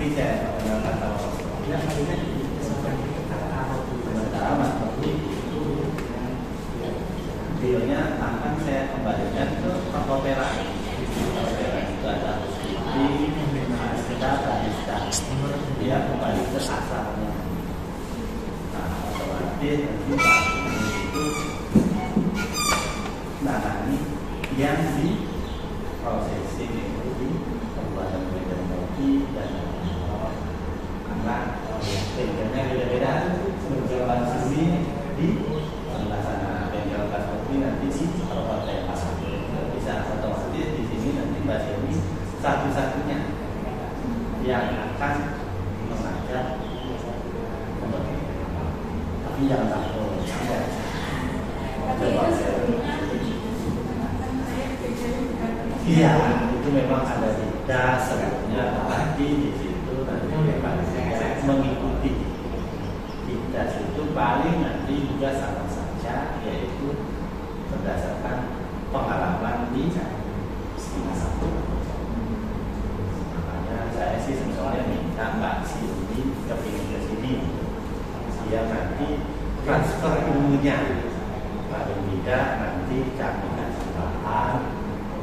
nanti saya kenalkan sama Mas Rofi. Sementara Mas Rofi itu bilnya akan saya kembalikan ke perhotelan. Perhotelan itu ada housekeeping, kita barista, dia kembali ke asalnya. Nah, otomatis nanti Pak itu nanti yang di processing itu di pembuatan medan kopi dan karena bengkelnya beda-beda. Bengkel sini di sebelah sana, bengkel kopi nanti di perhotelan. Bisa otomatis di sini nanti Mbak Sini satu-satunya yang akan mengajak tapi jangan takut sampai iya, itu memang ada jeda sebelumnya, tapi di situ nanti memang mengikuti jeda itu paling nanti juga sama saja, yaitu berdasarkan pengalaman di satu. Makanya saya sih sebetulnya minta Mbak Cindy kepingin ke sini, dia nanti transfer ilmunya, paling tidak nanti kami kasih bahan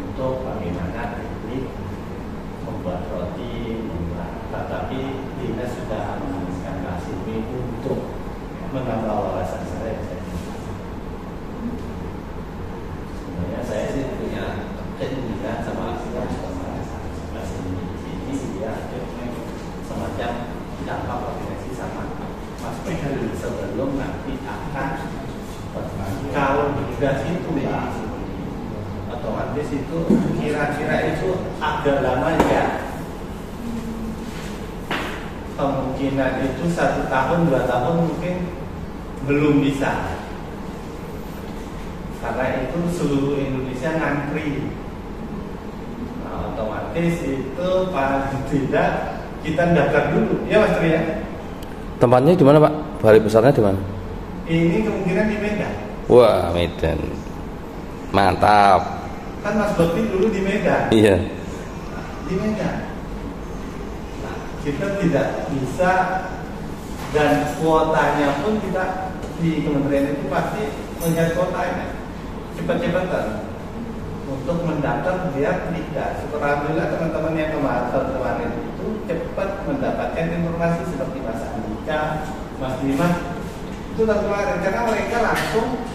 untuk bagaimana teknik membuat roti, tetapi dinas sudah menuliskan Mbak Cindy untuk menambah wawasan saya. Sebenarnya saya sih punya keinginan sama Mbak Cindy ini dia semacam dampak koordinasi sama Mas Pekan sebelum nanti akan kalau digas itu ya otomatis itu kira-kira itu agak lama ya, kemungkinan itu 1 tahun 2 tahun mungkin belum bisa karena itu seluruh Indonesia ngantri. Nah, otomatis itu paling tidak kita daftar dulu ya Mas Tri ya. Tempatnya di mana Pak? Balai besarnya di mana? Ini kemungkinan di Medan. Wah, Medan. Mantap. Kan Mas Bakti dulu di Medan. Iya. Di Medan. Nah, kita tidak bisa dan kuotanya pun kita di kementerian itu pasti melihat kuotanya cepat-cepatan untuk mendaftar biar tidak. Alhamdulillah teman-teman yang kemarin itu cepat mendapatkan informasi seperti Mas Andika, Mas Dimas itu kemarin karena mereka langsung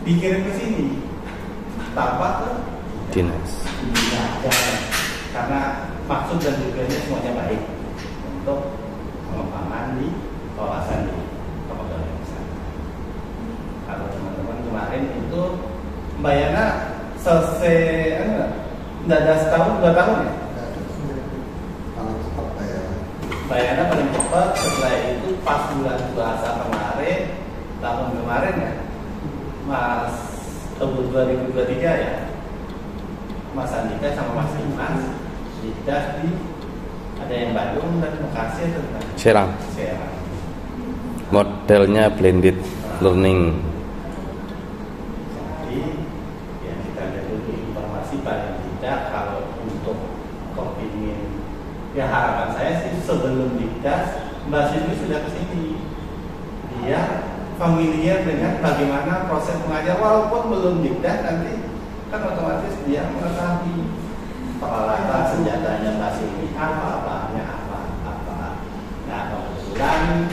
dikirim ke sini tanpa ke dinas. Karena maksud dan tujuannya semuanya baik untuk pengembangan di kawasan di Kabupaten Sana. Kalau teman-teman kemarin itu Mbak Yana selesai enggak ada setahun 2 tahun ya? Mbak Yana paling cepat setelah itu pas bulan puasa kemarin tahun kemarin ya Mas tahun 2023 ya Mas Andika sama Mas Dimas sudah di ada yang Bandung dan Bekasi atau Serang. Modelnya blended learning. Jadi ya kita lihat dulu informasi paling tidak kalau untuk kepingin ya harapan saya sih sebelum didas Mbak Siti sudah kesini dia familiar dengan bagaimana proses pengajar walaupun belum didas nanti kan otomatis dia mengetahui peralatan senjatanya Mbak Siti apa-apanya apa. Nah kebetulan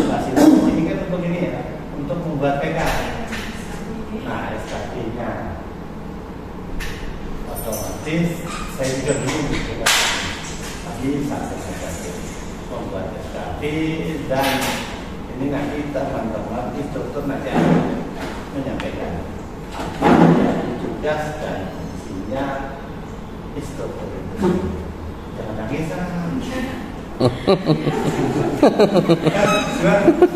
Mbak Siti ini kan untuk ini ya untuk membuat PK. Nah SKP-nya otomatis saya juga bingung gitu kan. Tadi saya membuat SKP dan ini nanti teman-teman instruktur nanti akan menyampaikan apa yang tugas dan fungsinya instruktur itu. Jangan nangis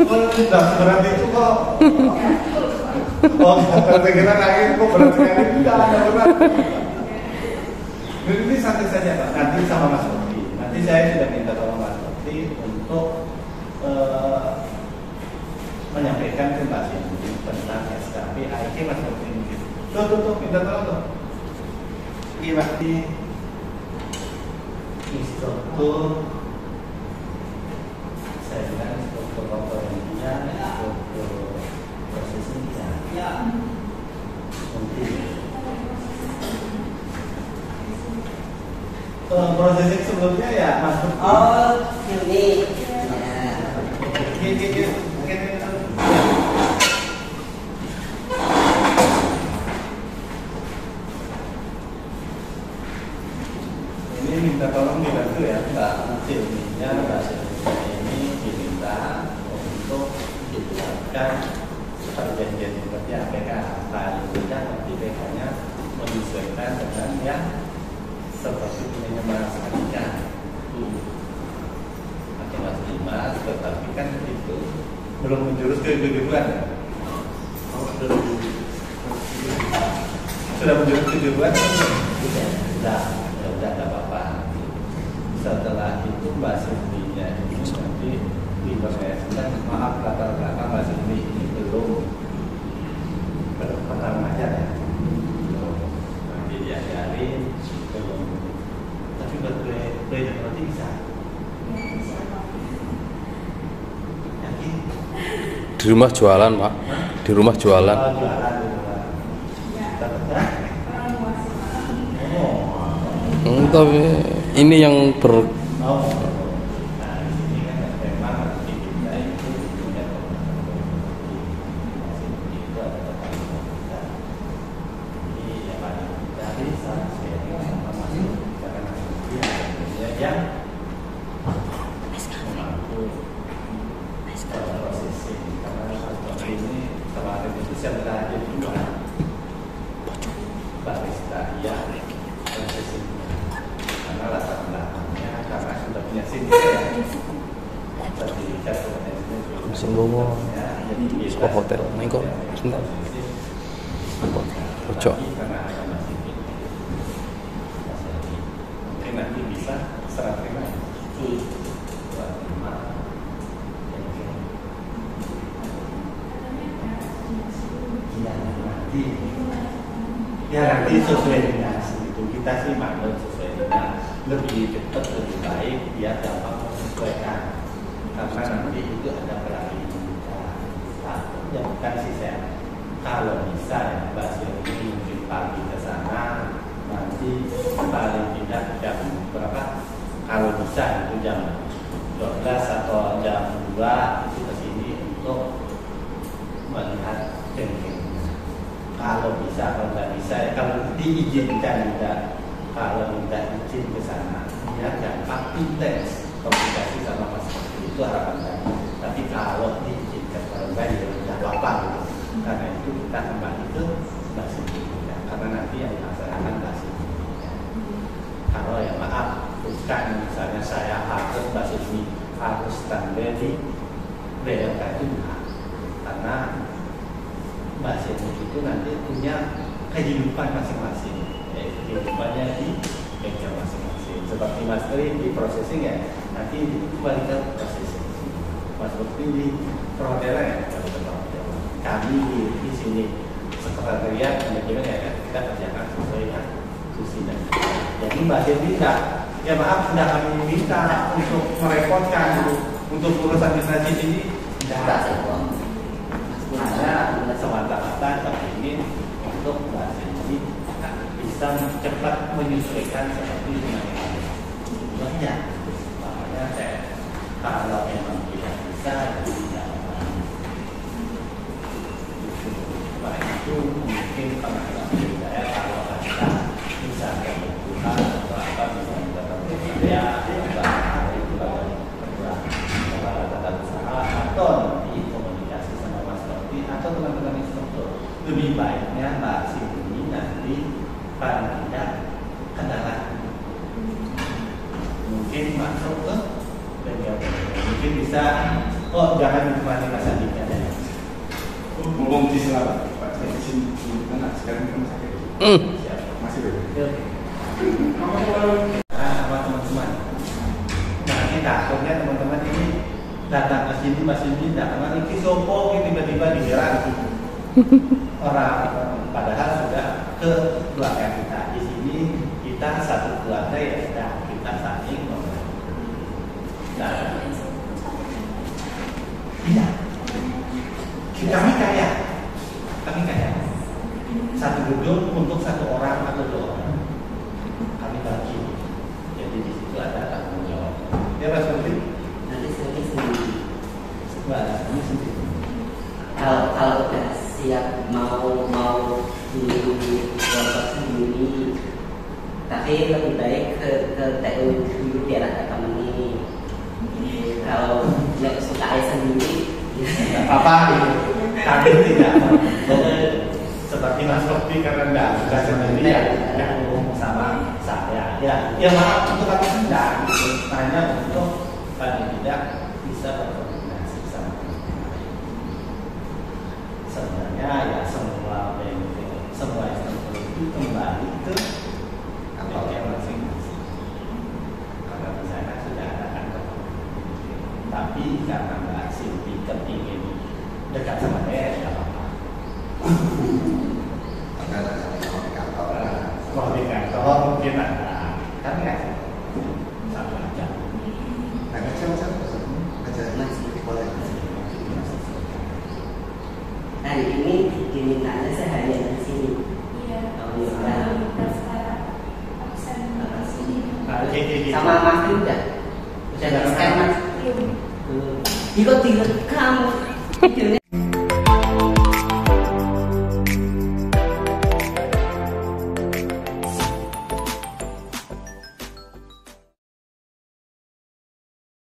kalau sudah seberat itu kok saya kira nangis kok berat sekali tidak ada berat. Ini santai saja Pak, nanti sama Mas Bakti. Nanti saya sudah minta tolong Mas Bakti untuk menyampaikan ke Mbak Cindy tentang SKP AIK Mas Bakti. Tuh, minta tolong tuh. Iya Bakti. instruktur, saya bilang instruktur komponennya, instruktur prosesnya, mungkin prosesing sebelumnya ya masuk. Oh, ini. Mungkin ini minta tolong dibantu ya Mbak Silminya, Mbak Silminya ini diminta untuk dibuatkan perjanjian seperti APK paling tidak nanti PK-nya menyesuaikan dengan yang seperti punya Mas Andika. Atau Mas Dimas, tetapi kan itu belum menjurus ke kejuruan. Sudah menjurus ke kejuruan? Sudah, tidak apa-apa. Setelah itu Mbak Silminya ini nanti diproseskan. Maaf latar belakang Mbak Silmi ini belum pernah mengajar ya. Nanti diajarin, belum. Tapi buat belajar berarti bisa. Yakin? Di rumah jualan, Pak. Di rumah jualan. Oh, jualan di rumah. Dapat ya? Oh. Tapi ini yang ber Oh, nah di sini kan memang nanti kita itu punya itu ada tempat kita. Jadi ya paling kita bisa sharing sama masuk karena nanti ada yang mampu prosesing karena seperti ini kemarin itu saya belajar juga barista ya prosesing karena latar belakangnya karena sudah punya SIM ya. Sertifikat kompetensinya mesin bobo sekolah hotel mengko sebentar pojok karena ada masih mungkin nanti bisa serah terima ya nanti sesuai dengan itu kita sih manut sesuai dengan lebih cepat lebih baik biar dapat menyesuaikan karena nanti itu ada ya bukan sih saya kalau bisa ya Mbak Silvi mungkin pagi ke sana nanti paling tidak jam berapa kalau bisa itu jam 12 atau jam 2 itu ke sini untuk melihat jengking kalau bisa kalau nggak bisa ya kalau diizinkan juga kalau minta izin ke sana ya gampang intens komunikasi sama Mas itu harapan saya tapi kalau diizinkan kalau enggak ya tidak apa-apa gitu. Karena itu kita kembali ke Mbak Silvi ya. Karena nanti yang dilaksanakan Mbak Silvi ya. Kalau ya maaf bukan misalnya saya harus Mbak Silvi harus standby di BLK itu enggak karena Mbak Silvi itu nanti punya kehidupan masing-masing kehidupannya di meja masing-masing seperti Mas Tri di processing ya nanti kembali ke processing Mas Tri di perhotelan ya kami di sini sekretariat manajemen ya kita kerjakan sesuai dengan susi dan jadi Mbak Silvi ya maaf sudah kami minta untuk merepotkan untuk urus administrasi ini tidak hanya semata-mata kami ingin untuk Mbak Silvi bisa cepat menyesuaikan seperti yang banyak makanya saya kalau memang tidak bisa tidak itu mungkin pengalaman saya kalau ada bisa kebutuhan atau apa bisa kita saya itu tata usaha atau nanti komunikasi sama Mas Roti atau teman-teman instruktur lebih baiknya Mbak Silvi nanti paling tidak kenalan mungkin masuk ke bengkel mungkin bisa jangan ditemani Mas Andika ya ngomong di selatan Pak saya di sini enak sekarang kan sakit masih beda sama teman-teman nah ini takutnya teman-teman ini datang ke sini masih tidak karena ini sopo tiba-tiba diserang orang padahal sudah ke belakang kita di sini kita satu keluarga ya sudah kita saling satu gedung untuk satu orang atau dua orang. Kami bagi. Jadi di situ ada tanggung jawab. Ya Mas Menteri? Nanti sendiri. Sebenarnya kami sendiri. Kalau udah siap mau di kelompok sendiri, tapi lebih baik ke TU dulu biar ada temen ini. Kalau nggak suka sendiri, Tidak apa-apa. Kami tidak seperti Mas Robi karena tidak suka sendiri ya sama saya. Ya maaf untuk kami sedang hanya untuk paling tidak bisa berkoordinasi sama sebenarnya ya semua stakeholder itu kembali ke yang masing-masing. Karena misalnya sudah ada kantor, tapi karena Mbak Silvi kepingin dekat sama dia, tidak apa-apa. Kalau di kantor mungkin ada, tapi nggak sama aja. hari ini dimintanya seharian di sini. Sama Mas udah di scan Mas. Belum. Ikut direkam videonya.